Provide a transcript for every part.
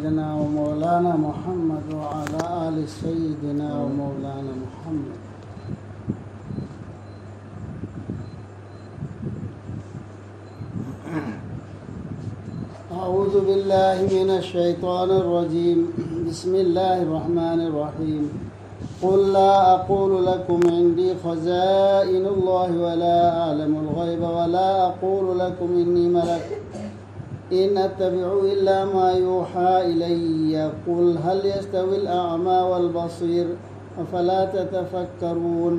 سيدنا ومولانا محمد وعلى آل سيدنا ومولانا محمد. أعوذ بالله من الشيطان الرجيم. بسم الله الرحمن الرحيم. قل لا أقول لكم عندي خزائن الله ولا أعلم الغيب ولا أقول لكم إني ملك إن أتبع إلا ما يوحى إلي. قل هل يستوي الأعمى والبصير أفلا تتفكرون.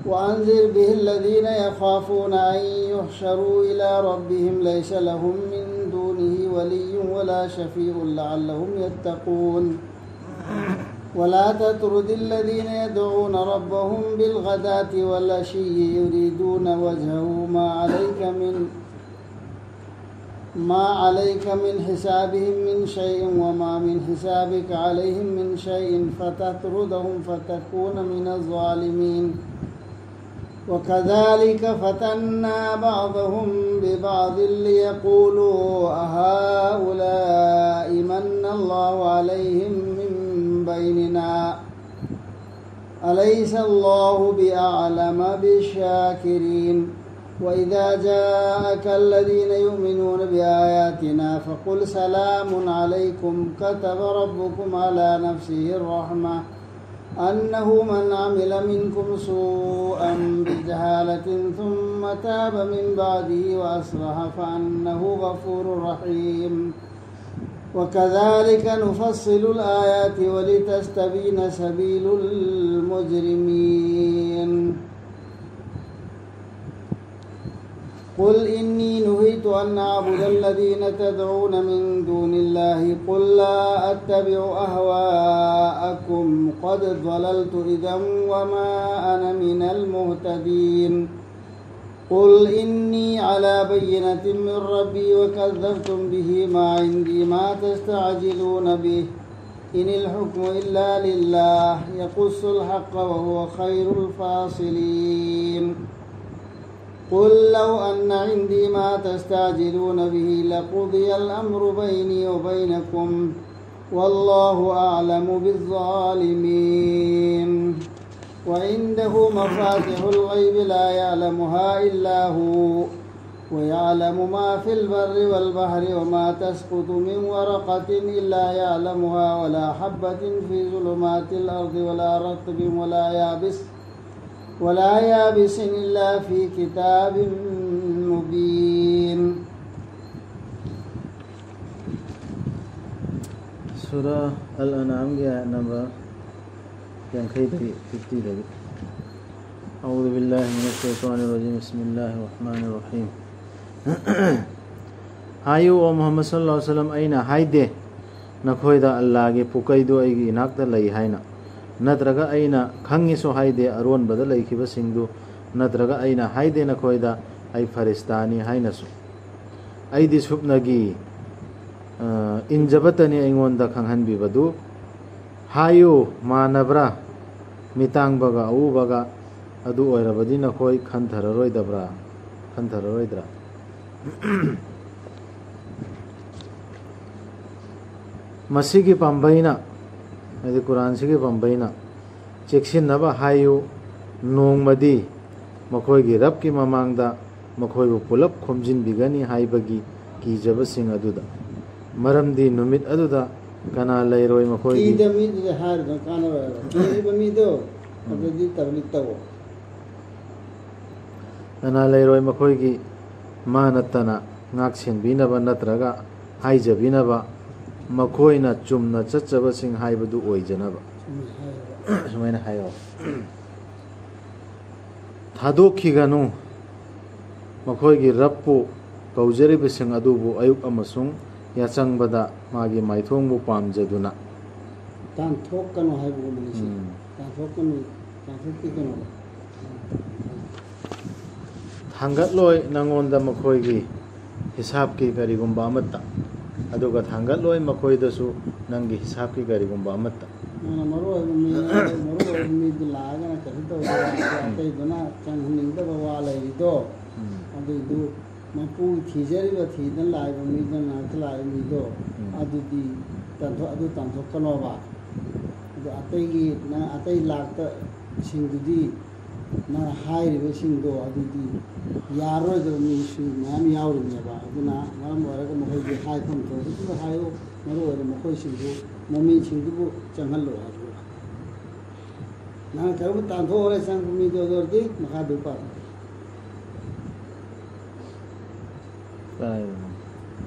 وأنذر به الذين يخافون أن يحشروا إلى ربهم ليس لهم من دونه ولي ولا شفيع لعلهم يتقون. ولا تطرد الذين يدعون ربهم بالغداة والعشي يريدون وجهه ما عليك من حسابهم من شيء وما من حسابك عليهم من شيء فتطردهم فتكون من الظالمين. وكذلك فتنا بعضهم ببعض ليقولوا أهؤلاء من الله عليهم من بيننا أليس الله بأعلم بالشاكرين. وإذا جاءك الذين يؤمنون بآياتنا فقل سلام عليكم كتب ربكم على نفسه الرحمة أنه من عمل منكم سوءا بجهالة ثم تاب من بعده وأصلح فأنه غفور رحيم. وكذلك نفصل الآيات ولتستبين سبيل المجرمين. قل إني نهيت أن أعبد الذين تدعون من دون الله قل لا أتبع أهواءكم قد ضللت إذا وما أنا من المهتدين. قل إني على بينة من ربي وكذبتم به ما عندي ما تستعجلون به إن الحكم إلا لله يقص الحق وهو خير الفاصلين. قل لو أن عندي ما تستعجلون به لقضي الأمر بيني وبينكم والله أعلم بالظالمين. وعنده مفاتح الغيب لا يعلمها إلا هو ويعلم ما في البر والبحر وما تسقط من ورقة إلا يعلمها ولا حبة في ظلمات الأرض ولا رطب ولا يابس إلا في كتاب مبين. سورة الأنعام نمبر 50. أعوذ بالله من الشيطان الرجيم. بسم الله الرحمن الرحيم. هايو محمد صلى الله عليه وسلم أين هايدي نخويدا الله كي پوكايدو أيغي إناكتا لي هاينا نترغا أين خنگيسو هايدي أرون بدل أيكي بسنگدو نترغا أين هايدي نخويدا أي فرستاني هاينسو أيدي سبنگي إنجبتني أيغون دا خنگهن بيبدو هايو ما نبرا ميتانگ بغا أو بغا أدو أويربدي نخوي خنثرروي دبرا خنثرروي درا مسيگي پامبينا هذه قرآن سيگي پامبينا چكسين نبا هايو نومدي مخويگي رب کی ممانگدا مخويبو پولپ خمجين بيگني هايبگي کی جبسين أدودا مرمدي نميت أدودا كنا ليروي مخويگي كي دميد هار كانا كي بميدو أدودي تبليتو كنا ليروي مخويگي ما نتنا ngaksin binaba natraga haija binaba makoina chumna chachaba sing haibadu oijanaba sumaina hayo thadokiganu makoigi rappu kaujari bising adubu ayuk amasung yachangbada magi maithongbu pamjaduna tan thokkanu haibu nisi tan thokkanu thangatloi nangonda makoigi हिसाब की करीगुंबा अमत्ता अदुगा थांगलोय मखोयदसु नंगी हिसाब की करीगुंबा अमत्ता मरो मी लागा कहितो आते दुना चंगनिंदा बवाला इदो अदु मपू थीजरी ब थीदन लाइब मी दन नाथ लाइब मी दो ꯑꯗꯨꯗꯤ ꯑꯗꯨ ꯇꯥꯟꯊꯣꯛꯀꯅꯣꯕ ꯑꯗꯣ ꯑꯇꯩꯒꯤ ꯅꯪ ꯑꯇꯩ ꯂꯥꯛꯇ ꯁꯤꯡꯗꯨꯗꯤ ꯅꯪ ꯍꯥꯏꯔꯤꯕꯁꯤꯡꯗꯣ ꯑꯗꯨꯗꯤ ꯌꯥꯔꯣꯏꯗꯕ ꯃꯤꯁꯤꯡ ꯃꯌꯥꯝ ꯌꯥꯎꯔꯤꯅꯦꯕ ꯑꯗꯨꯅ ꯃꯔꯝ ꯑꯣꯏꯔꯒ ꯃꯈꯣꯏꯒꯤ ꯍꯥꯏꯐꯝ ꯊꯣꯛꯄꯗꯨ ꯍꯥꯏꯌꯨ ꯃꯔꯨꯑꯣꯏꯅ ꯃꯈꯣꯏꯁꯤꯡꯗꯨ ꯃꯃꯤꯡꯁꯤꯡꯗꯨꯕꯨ ꯆꯪꯍꯜꯂꯣ ꯍꯥꯏꯕ ꯅꯪ ꯀꯔꯝꯕ ꯇꯥꯟꯊꯣꯛꯑꯣꯔꯦ ꯆꯪꯕ ꯃꯤꯗꯣ ꯑꯗꯨ ꯑꯣꯏꯔꯗꯤ ꯃꯈꯥꯗꯨ ꯄꯥꯎ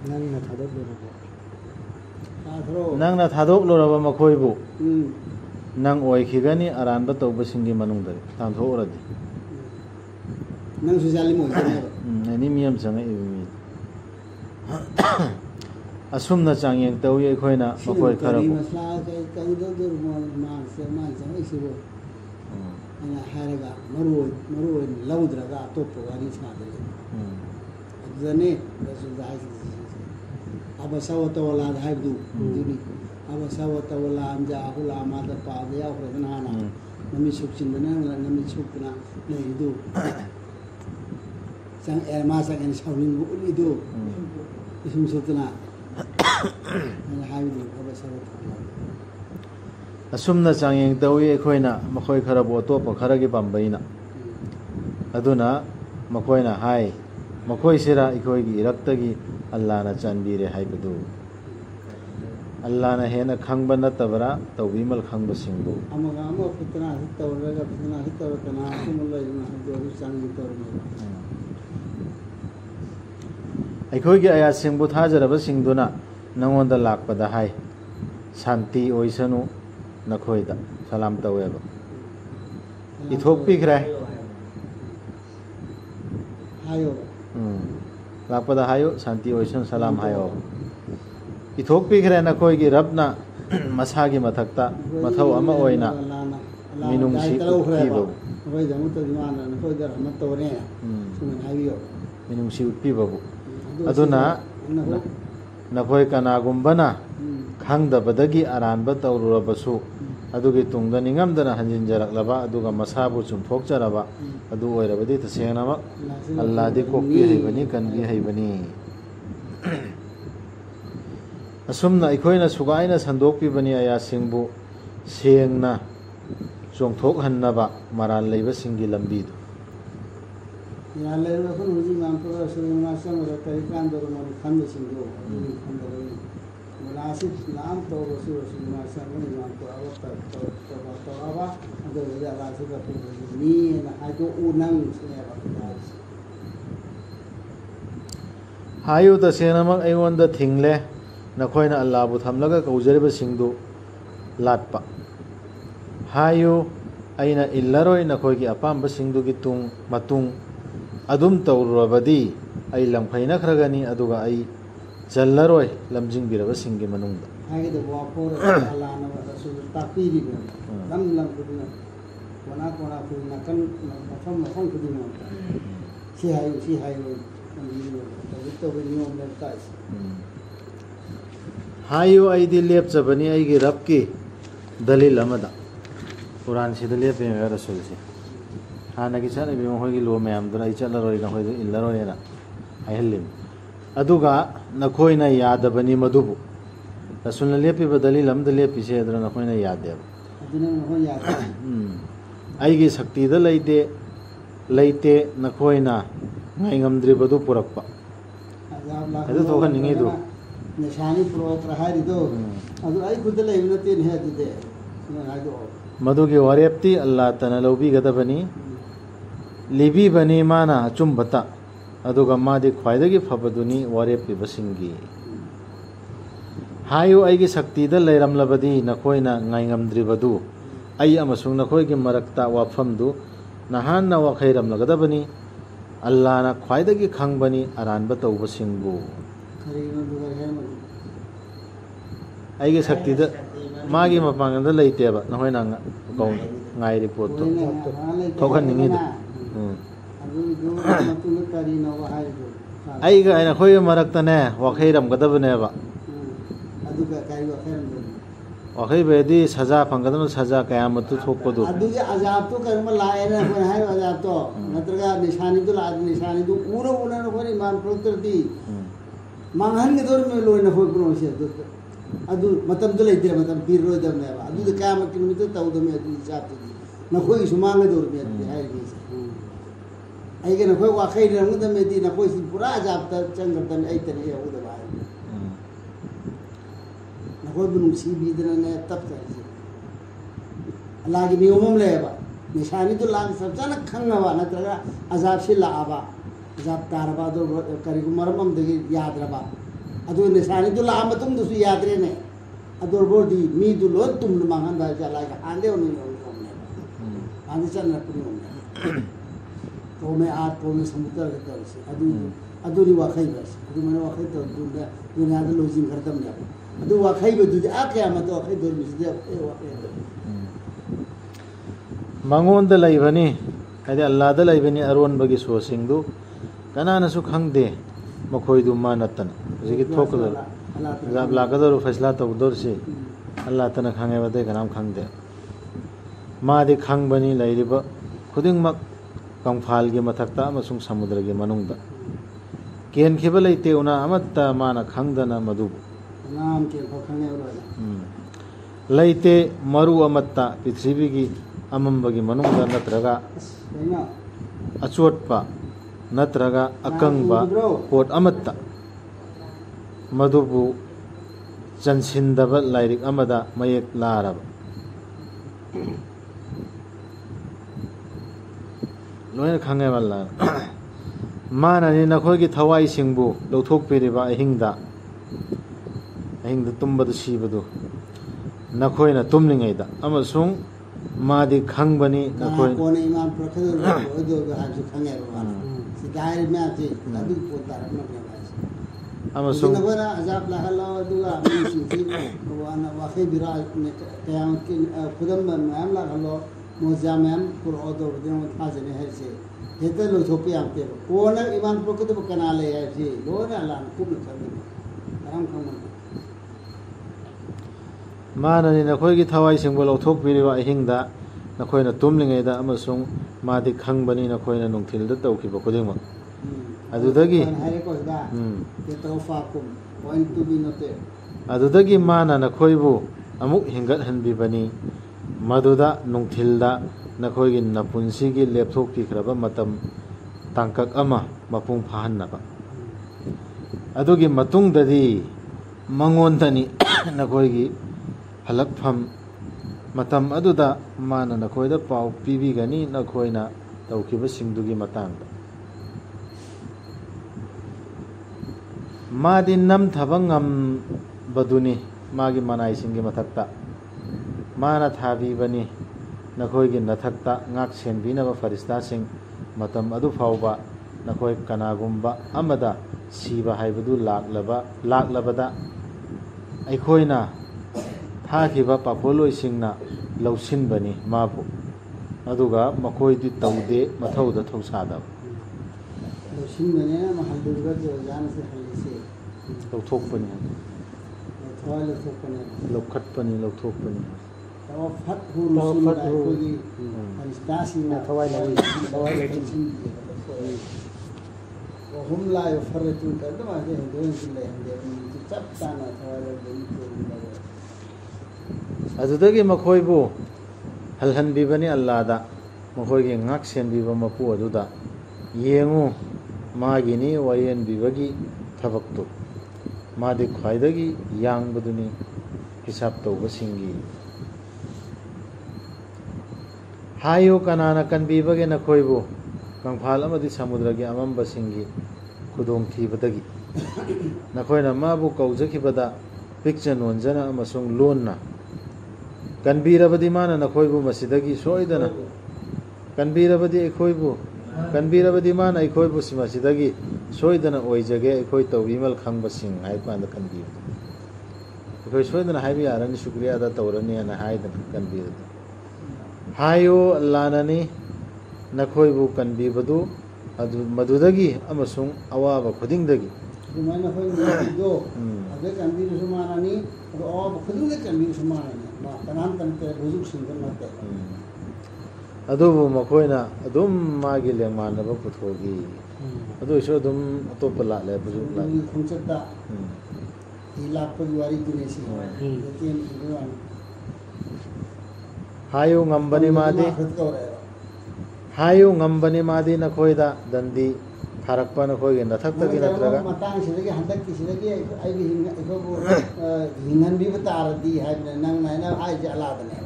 ꯅꯪꯅ ꯊꯥꯗꯣꯛꯂꯨꯔꯕ ꯅꯪꯅ ꯊꯥꯗꯣꯛꯂꯨꯔꯕ ꯃꯈꯣꯏꯕు ꯅꯪ ꯑꯣꯏꯈꯤꯒꯅꯤ ꯑꯔꯥꯟꯕ ꯇꯧꯕꯁꯤꯡꯒꯤ ꯃꯅꯨꯡꯗ ꯇꯥꯟꯊꯣꯛꯎꯔꯗꯤ ꯅꯪꯁꯨ ꯖꯥꯂꯤꯝ ꯑꯣꯏꯒꯅꯦꯕ ꯑꯦꯅꯤ ꯃꯤ ꯑꯃ ꯆꯪꯉꯛꯏꯕ ꯃꯤ ꯑꯁꯨꯝꯅ ꯆꯥꯡꯌꯦꯡ ꯇꯧꯏ ꯑꯩꯈꯣꯏꯅ ꯃꯈꯣꯏ ꯈꯔꯕꯨ ꯑꯩꯅ ꯍꯥꯏꯔꯒ ꯃꯔꯨ ꯑꯣꯏꯅ ꯂꯧꯗ꯭ꯔꯒ ꯑꯇꯣꯞꯄ ꯋꯥꯔꯤ ꯁꯥꯗ꯭ꯔꯦ ꯑꯗꯨꯗꯅꯦ ꯔꯁꯨꯜꯗ ꯍꯥꯏꯁꯤꯡꯁꯦ ꯑꯕꯁꯥ ꯋꯇꯋꯜꯂꯥꯗ ꯍꯥꯏꯕꯗꯨ ꯑꯗꯨꯅꯤ ꯑꯕꯁꯥ ꯋꯇꯋꯜꯂꯥ ꯑꯟꯖꯥ ꯑꯍꯨꯜ ꯑꯃꯥꯗ ꯄꯥꯕꯗ ꯌꯥꯎꯈ꯭ꯔꯦꯗꯅ ꯍꯥꯟꯅ ꯅꯨꯃꯤꯠ ꯁꯨꯞꯆꯤꯟꯗꯅ ꯅꯨꯃꯤꯠ ꯁꯨꯞꯇꯅ ꯂꯩꯔꯤꯗꯨ ꯃꯥ ꯆꯪꯉꯦꯅ ꯁꯥꯎꯅꯤꯡꯕ ꯎꯠꯂꯤꯗꯨ ꯏꯁꯨꯝ ꯁꯨꯞꯇꯅ ꯑꯩꯅ ꯍꯥꯏꯕꯗꯨ ꯑꯕꯁꯥ ꯋꯇꯋꯜꯂꯥ ꯑꯁꯨꯝꯅ ꯆꯥꯡꯌꯦꯡ ꯇꯧꯏ ꯑꯩꯈꯣꯏꯅ ꯃꯈꯣꯏ ꯈꯔꯕꯨ ꯑꯇꯣꯞꯄ ꯈꯔꯒꯤ ꯄꯥꯝꯕꯩꯅ ꯑꯗꯨꯅ ꯃꯈꯣꯏꯅ ꯍꯥꯏ ꯃꯈꯣꯏꯁꯤꯔ ꯑꯩꯈꯣꯏꯒꯤ ꯏꯔꯛꯇꯒꯤ ꯑꯜꯂꯥꯍꯅ ꯆꯥꯟꯕꯤꯔꯦ ꯍꯥꯏꯕꯗꯨ ꯑꯜꯂꯥꯍꯅ ꯍꯦꯟꯅ ꯈꯪꯕ ꯅꯠꯇꯕꯔꯥ ꯇꯧꯕꯤꯃꯜ ꯈꯪꯕꯁꯤꯡꯕꯨ ꯑꯃꯒ ꯑꯃ ꯐꯤꯇꯅꯥꯁꯤ ꯇꯧꯔꯒ ꯐꯤꯇꯅꯥꯁꯤ ꯇꯧꯔꯛꯀꯅ ꯑꯁꯨꯝꯕ ꯂꯩꯕꯅ ꯍꯥꯏꯕꯗꯨ ꯑꯗꯨ ꯆꯥꯡꯌꯦꯡ ꯇꯧꯔꯤꯅꯦꯕ ꯑꯩꯈꯣꯏꯒꯤ ꯑꯌꯥꯠꯁꯤꯡꯕꯨ ꯊꯥꯖꯔꯕꯁꯤꯡꯗꯨꯅ ꯅꯉꯣꯟꯗ ꯂꯥꯛꯄꯗ ꯍꯥꯏ ꯁꯥꯟꯇꯤ ꯑꯣꯏꯁꯅꯨ ꯅꯈꯣꯏꯗ ꯁꯂꯥꯝ ꯇꯧꯋꯦꯕ ꯏꯊꯣꯛꯄꯤꯈ꯭ꯔꯦ ꯍꯥꯏꯌꯣ ꯂꯥꯛꯄꯗ ꯍꯥꯏꯌꯨ ꯁꯥꯟꯇꯤ ꯑꯣꯏꯁꯅꯨ ꯁꯂꯥꯝ ꯍꯥꯏꯌꯣ ꯏꯊꯣꯛꯄꯤꯈ꯭ꯔꯦ ꯅꯈꯣꯏꯒꯤ ꯔꯕꯅ ꯃꯁꯥꯒꯤ ꯃꯊꯛꯇ ꯃꯊꯧ ꯑꯃ ꯑꯣꯏꯅ ꯃꯤꯅꯨꯡꯁꯤ ꯎꯠꯄꯤꯕꯕꯨ ꯅꯈꯣꯏꯗꯃꯛꯇꯗꯤ ꯃꯥꯅ ꯅꯈꯣꯏꯗ ꯔꯍꯃꯠ ꯇꯧꯔꯦ ꯁꯨꯃꯥꯏꯅ ꯍꯥꯏꯕꯤꯌꯣ ꯃꯤꯅꯨꯡꯁꯤ ꯎꯠꯄꯤꯕꯕꯨ ꯑꯗꯨꯅ ꯅꯈꯣꯏ ꯀꯅꯥꯒꯨꯝꯕꯅ ꯈꯪꯗꯕꯗꯒꯤ ꯑꯔꯥꯟꯕ ꯇꯧꯔꯨꯔꯕꯁꯨ ꯑꯗꯨꯒꯤ ꯇꯨꯡꯗ ꯅꯤꯡꯉꯝꯗꯅ ꯍꯟꯖꯤꯟꯖꯔꯛꯂꯕ ꯑꯗꯨꯒ ꯃꯁꯥꯕꯨ ꯆꯨꯝꯊꯣꯛꯆꯔꯕ ꯑꯗꯨ ꯑꯣꯏꯔꯕꯗꯤ ꯇꯁꯦꯡꯅꯃꯛ ꯑꯜꯂꯥꯍꯗꯤ ꯀꯣꯛꯄꯤ ꯍꯩꯕꯅꯤ ꯀꯟꯕꯤ ꯍꯩꯕꯅꯤ ꯑꯁꯨꯝꯅ ꯑꯩꯈꯣꯏꯅ ꯁꯨꯒꯥꯏꯅ ꯁꯟꯗꯣꯛꯄꯤꯕꯅꯤ ꯑꯌꯥꯁꯤꯡꯕꯨ ꯁꯦꯡꯅ ꯆꯣꯡꯊꯣꯛꯍꯟꯅꯕ ꯃꯔꯥꯜ ꯂꯩꯕꯁꯤꯡꯒꯤ ꯂꯝꯕꯤꯗꯨ ꯃꯔꯥꯜ ꯂꯩꯕ ꯑꯩꯈꯣꯏꯅ ꯍꯧꯖꯤꯛ ꯉꯥꯡꯊꯣꯛꯑꯒ ꯁꯨꯔꯦꯟ ꯆꯪꯕꯗ ꯀꯔꯤ ꯀꯥꯟꯗꯧꯔꯣ ꯃꯣꯏꯅ ꯈꯟꯕꯁꯤꯡꯗꯣ ꯑꯗꯨꯒꯤ ꯈꯟꯗꯕꯅꯤ ꯃꯂꯥꯁꯤ ꯂꯥꯝ ꯇꯧꯔꯁꯨ ꯔꯁꯨꯜ ꯆꯪꯕꯅꯤ ꯉꯥꯡꯊꯣꯛꯑꯒ ꯇꯧꯔꯕ ꯑꯗꯨ ꯑꯣꯏꯔꯗꯤ ꯑꯜꯂꯥꯍꯁꯤ ꯃꯤꯅ ꯍꯥꯏꯗꯣꯛꯎ ꯅꯪ ꯁꯤꯅꯦꯕ ꯍꯥꯏꯌꯨ ꯇꯁꯦꯡꯅꯃꯛ ꯑꯩꯉꯣꯟꯗ ꯊꯤꯡꯂꯦ ꯅꯈꯣꯏꯅ ꯑꯜꯂꯥꯍꯕꯨ ꯊꯝꯂꯒ ꯀꯧꯖꯔꯤꯕꯁꯤꯡꯗꯨ ꯂꯥꯠꯄ ꯍꯥꯏꯌꯨ ꯑꯩꯅ ꯏꯜꯂꯔꯣꯏ ꯅꯈꯣꯏꯒꯤ ꯑꯄꯥꯝꯕꯁꯤꯡꯗꯨꯒꯤ ꯃꯇꯨꯡ ꯑꯗꯨꯝ ꯇꯧꯔꯨꯔꯕꯗꯤ ꯑꯩ ꯂꯝꯈꯩꯅꯈ꯭ꯔꯒꯅꯤ ꯑꯗꯨꯒ ꯑꯩ ꯆꯜꯂꯔꯣꯏ ꯂꯝꯖꯤꯡꯕꯤꯔꯕꯁꯤꯡꯒꯤ ꯃꯅꯨꯡꯗ ꯍꯥꯏꯒꯗꯕ ꯋꯥꯐꯣꯔ ꯑꯜꯂꯥꯍꯅ ꯔꯁꯨꯜꯗ ꯇꯥꯛꯄꯤꯔꯤꯕꯅꯤ ꯂꯝ ꯂꯝ ꯈꯨꯗꯤꯡꯃꯛ ꯀꯣꯅꯥ ꯀꯣꯅꯥ ꯈꯨꯗꯤꯡ ꯅꯥꯀꯟ ꯃꯐꯝ ꯃꯐꯝ ꯈꯨꯗꯤꯡꯃꯛꯇ ꯁꯤ ꯍꯥꯏꯌꯨ ꯁꯤ ꯍꯥꯏꯌꯨ ꯇꯧꯕ ꯅꯤꯌꯣꯝꯗ ꯇꯥꯛꯏꯁꯤ ꯍꯥꯏꯌꯨ ꯑꯩꯗꯤ ꯂꯦꯞꯆꯕꯅꯤ ꯑꯩꯒꯤ ꯔꯕꯀꯤ ꯗꯂꯤꯜ ꯑꯃꯗ ꯀꯨꯔꯥꯟꯁꯤꯗ ꯂꯦꯞꯄꯤꯕ ꯔꯁꯨꯜꯁꯦ ꯍꯥꯟꯅꯒꯤ ꯆꯠꯅꯕꯤ ꯃꯈꯣꯏꯒꯤ ꯂꯣ ꯃꯌꯥꯝꯗꯨꯅ ꯑꯩ ꯆꯠꯂꯔꯣꯏ ꯅꯈꯣꯏꯗ ꯏꯜꯂꯔꯣꯏꯅ ꯍꯥꯏꯍꯜꯂꯤꯕ ꯑꯗꯨꯒ ꯅꯈꯣꯏꯅ ꯌꯥꯗꯕꯅꯤ ꯃꯗꯨꯕꯨ ꯔꯁꯨꯜꯅ ꯂꯦꯞꯄꯤꯕ ꯗꯂꯤꯜ ꯑꯃꯗ ꯂꯦꯞꯄꯤꯁꯦ ꯑꯗꯨꯅ ꯅꯈꯣꯏꯅ ꯌꯥꯗꯦꯕ ꯑꯩꯒꯤ ꯁꯛꯇꯤꯗ ꯂꯩꯇꯦ ꯅꯈꯣꯏꯅ ꯉꯥꯏꯉꯝꯗ꯭ꯔꯤꯕꯗꯨ ꯄꯨꯔꯛꯄ ꯑꯗꯨ ꯊꯣꯛꯍꯟꯅꯤꯡꯉꯤꯗꯨ ꯅꯤꯁꯥꯅꯤ ꯄꯨꯔꯛꯇ꯭ꯔꯥ ꯍꯥꯏꯔꯤꯗꯣ ꯑꯗꯨ ꯑꯩ ꯈꯨꯠꯇ ꯂꯩꯕ ꯅꯠꯇꯦꯅꯦ ꯑꯗꯨꯗꯤ ꯍꯥꯏꯗꯣꯛꯑꯣ ꯃꯗꯨꯒꯤ ꯋꯥꯔꯦꯞꯇꯤ ꯑꯜꯂꯥꯍꯇꯅ ꯂꯧꯕꯤꯒꯗꯕꯅꯤ ꯂꯤꯕꯤꯕꯅꯤ ꯃꯥꯅ ꯑꯆꯨꯝꯕꯇ ꯑꯗꯨꯒ ꯃꯥꯗꯤ ꯈ꯭ꯋꯥꯏꯗꯒꯤ ꯐꯕꯗꯨꯅꯤ ꯋꯥꯔꯦꯞ ꯄꯤꯕꯁꯤꯡꯒꯤ ꯍꯥꯏꯌꯨ ꯑꯩꯒꯤ ꯁꯛꯇꯤꯗ ꯂꯩꯔꯝꯂꯕꯗꯤ ꯅꯈꯣꯏꯅ ꯉꯥꯏꯉꯝꯗ꯭ꯔꯤꯕꯗꯨ ꯑꯩ ꯑꯃꯁꯨꯡ ꯅꯈꯣꯏꯒꯤ ꯃꯔꯛꯇ ꯋꯥꯐꯝꯗꯨ ꯅꯍꯥꯟꯅ ꯋꯥꯈꯩꯔꯝꯂꯒꯗꯕꯅꯤ ꯑꯜꯂꯥꯍꯅ ꯈ꯭ꯋꯥꯏꯗꯒꯤ ꯈꯪꯕꯅꯤ ꯑꯔꯥꯟꯕ ꯇꯧꯕꯁꯤꯡꯕꯨ ꯑꯩꯒꯤ ꯁꯛꯇꯤꯗ ꯃꯥꯒꯤ ꯃꯄꯥꯡꯒꯜꯗ ꯂꯩꯇꯦꯕ ꯅꯈꯣꯏꯅ ꯉꯥꯏꯔꯤ ꯄꯣꯠꯇꯣ ꯊꯣꯛꯍꯟꯅꯤꯡꯉꯤꯗꯣ ꯑꯩꯒ ꯅꯈꯣꯏꯒꯤ ꯃꯔꯛꯇꯅꯦ ꯋꯥꯈꯩꯔꯝꯒꯗꯕꯅꯦꯕ ꯋꯥꯈꯩꯕꯗꯤ ꯁꯖꯥ ꯐꯪꯒꯗꯕ ꯁꯖꯥ ꯀꯌꯥꯃꯠꯇꯨ ꯊꯣꯛꯄꯗꯨ ꯑꯗꯨꯒꯤ ꯑꯖꯥꯕꯇꯣ ꯀꯔꯤꯒꯨꯝꯕ ꯂꯥꯛꯑꯦꯅ ꯑꯩꯈꯣꯏꯅ ꯍꯥꯏꯕ ꯑꯖꯥꯕꯇꯣ ꯅꯠꯇ꯭ꯔꯒ ꯅꯤꯁꯥꯅꯤꯗꯨ ꯂꯥꯛꯑꯗꯤ ꯅꯤꯁꯥꯅꯤꯗꯨ ꯎꯅ ꯑꯩꯈꯣꯏꯅ ꯏꯃꯥꯟ ꯄꯨꯔꯛꯇ꯭ꯔꯗꯤ ꯃꯥꯡꯍꯟꯒꯗꯧꯔꯤꯕ ꯂꯣꯏꯅ ꯑꯩꯈꯣꯏ ꯄꯨꯝꯅꯃꯛꯁꯦ ꯑꯗꯨ ꯃꯇꯝꯗꯣ ꯂꯩꯇ꯭ꯔꯦ ꯃꯇꯝ ꯄꯤꯔꯔꯣꯏꯗꯕꯅꯦꯕ ꯑꯗꯨꯗ ꯀꯌꯥꯃꯛ ꯀꯤꯂꯣꯃꯤꯇꯔ ꯇꯧꯗꯕꯅꯤ ꯑꯗꯨꯒꯤ ꯆꯥꯞꯇꯨꯗꯤ ꯅꯈꯣꯏꯒꯤꯁꯨ ꯃꯥꯡꯒꯗꯧꯔꯤꯕꯅꯤ ꯑꯗꯨꯗꯤ ꯍꯥꯏꯔꯤꯉꯩꯁꯦ ꯑꯩꯒ ꯅꯈꯣꯏ ꯋꯥꯈꯩꯔꯝꯒꯗꯕꯅꯤ ꯅꯈꯣꯏꯁꯤ ꯄꯨꯔꯥ ꯖꯥꯞꯇ ꯆꯪꯒꯗꯕꯅꯤ ꯑꯩ ꯇꯅꯤ ꯌꯧꯒꯗꯕ ꯍꯥꯏꯕ नखोब नुसीबीदने तब चाहिए अल्लाह की नियम में लेबा निशानी तो लाग सब चला खंगवा नत्रगा अजाब से लाबा अजाब तारबा दो करी मरमम दगी याद रबा अदो निशानी तो ला मतुम दुसु याद रे ने अदो बोडी मी दु लो तुम मांगन दा चला का आंदे ओनी ओने आंदे चल न पुनी ओने तो में आत तो में समुद्र के तरफ से अदो नी वाखै बस अदो मैंने वाखै तो दुनिया दा लोजिंग करतम ने अदो वाखै बदुदी आ क्या मत वाखै दो मिसदे वाखै मंगोंद लाइबनी है अल्लाह लाइबनी अरोनबगी सोसिंगदु कनानसु खंगदे मखोयदु मानतन जिगी थोकल जब लागदर फैसला तौदर से अल्लाह तना खंगे बदे कनाम खंगदे मादि खंगबनी लाइरिब खुदिंगमक कंफाल के मथक्ता अमसुंग समुद्र के मनुंगदा केन खिब लैते उना अमत्ता माना खंगदना मधु नाम के खंगे लैते मरु अमत्ता पृथ्वी की अमंबगी मनुंगदा नत्रगा अचोटपा नत्रगा अकंगबा पोट अमत्ता मधुबु चनसिंदब लाइरिक अमदा मयेक लारब लोयन खंगे वाला माननी नखोगी थवाई सिंगबु लौथोक पिरिबा अहिंगदा तुम्बदु सीबदु नखोयना तुमलिंगैदा अमसुंग मादी खंगबनी नखोय कोने इमाम प्रखद ओदो हाजु खंगे बा सिदायर में आते अदु पोतार न अमसुंग नगरा अजाब लहला दुआ मिसिंसी वाना वाखै बिरा कयामत के खुदम मैम लहलो मोजा मैम पुर ओदो बदन थाजने है से हेते लो थोपि आते कोने इमाम प्रखद बकना ले है से लोना लान कुम खंगे राम खंगे माननी नखोगी थवाई सिंगबो लौथोक पिरिबा अहिंगदा नखोयना तुमलिंगैदा अमसुंग मादी खंगबनी नखोयना नुंगथिलदा तौखिबा खुदिंगमक अदुदगी अदुदगी माना नखोयबु अमुक हिंगत हनबिबनी मदुदा नुंगथिलदा नखोयगी नपुंसीगी लेपथोक पिखरबा मतम तांकक अमा मपुंग फाहन्नबा अदुगी मतुंगददी मंगोंदनी नखोयगी हलकफम मतम अदुदा माना नखोयदा पाव पीबीगनी नखोयना तौखिबा सिंगदुगी मतांगदा मादी नम थबंगम बदुनी मागी मनाई सिंगी मथक्ता माना थाबीबनी नखोयगी नथक्ता ngak senbinaba फरिस्ता सिंग मतम अदु फावबा नखोय कनागुम्बा अमदा सीबा हाइबदु लाकलबदा अखोयना थाखिबा पापोलोय सिंगना लौसिनबनी माबु अदुगा मखोयदि तौदे मथौदा थौसादा लौसिनबने महल्लुगा जो जान से हलिसे लौथोकपनी थवाय लौथोकपनी लौखटपनी तवफत हु लौफत होगी फरिस्तासिंगना थवाय लौसिन वहुम ला यफरतुन कदमा जे दोन सिले हमदे चप ताना थवाय लौसिन अदुदगी मखोयबु हलहनबिबनी अल्लाहदा मखोयगी ngak senbiba mapu अदुदा येंगु मागिनी वयेनबिबगी थबक्तु मादि ख्वाइदगी यांगबदुनी हिसाब तौबसिंगी हायो कनाना कनबिबगे नखोयबु कंफाल अमदि समुद्रगी अमंबसिंगी खुदोंग थीबदगी नखोयना माबु कौजखिबदा पिक्चर नोंजना अमसुंग लोनना कनबीरबदी माना नखोयबु मसिदगी सोइदना कनबीरबदी एखोयबु कनबीरबदी माना एखोयबु सिमसिदगी सोइदना ओइजगे एखोय तौबीमल खंगबसिंग हाइपांद कनबी एखोय सोइदना हाइबि यारनि शुक्रिया दा तौरनि ना हाइदना कनबीर हायो अल्लाहननि नखोयबु कनबीबदु अदु मदुदगी अमसुंग अवाबा खुदिंगदगी दुमाना होय दो अगे कनबीर सुमानानि तो अवाबा खुदिंगदे कनबीर सुमानानि कनाम कनते बुजुर्ग सिंगन मते अदुबु मखोयना अदुम मागी लेमानबा पुथोगी अदुसो अदुम अतोप लाले बुजुर्ग ला खुंचता लापगी वारी तुने सी तेन इबवान हायो ngambani madi hayu ngambani madi na khoida dandi tharakpa na khoi na thak tagi natraga matang sidagi handak ki sidagi ai bi iko hingan bi bataradi hai nang na ai ja ala dane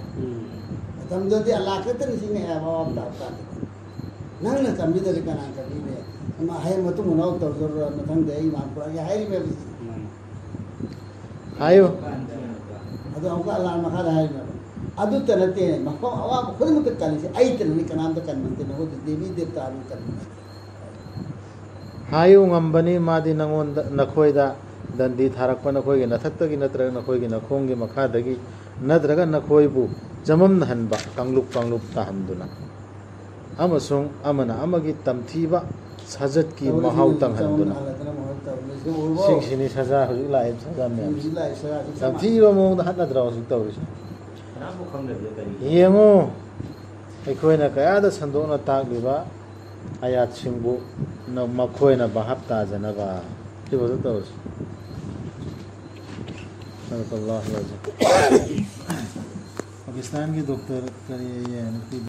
tam do di ala ka tan singe ya ba ta ta nang na tam bi da ka nang ka bi ne ma hai matu munau to zor matang de ai man pura ya hai ri be hayo adu amka ala ma kha hai adu tanate ma ko awa khud mut kali se ai tan ni kanam da kan mante no devi devta anu kan hayu ngambani madi nangon nakhoida dandi tharakpa na khoi na thak tagi natraga na khoi na khong gi makha dagi nadraga na khoi bu jamam na hanba kanglup ta handuna amasung amana amagi tamthiba sajat ki mahau tang handuna sing sini saja hujik lai saja me tamthiba mo da hat nadra hujik tawris yengo ekhoi na kaya da sandona tagliba ayat singbu na makhoi na bahap ta janaba ti bodo tawris sallallahu alaihi wasallam Pakistan के doctor करिए ये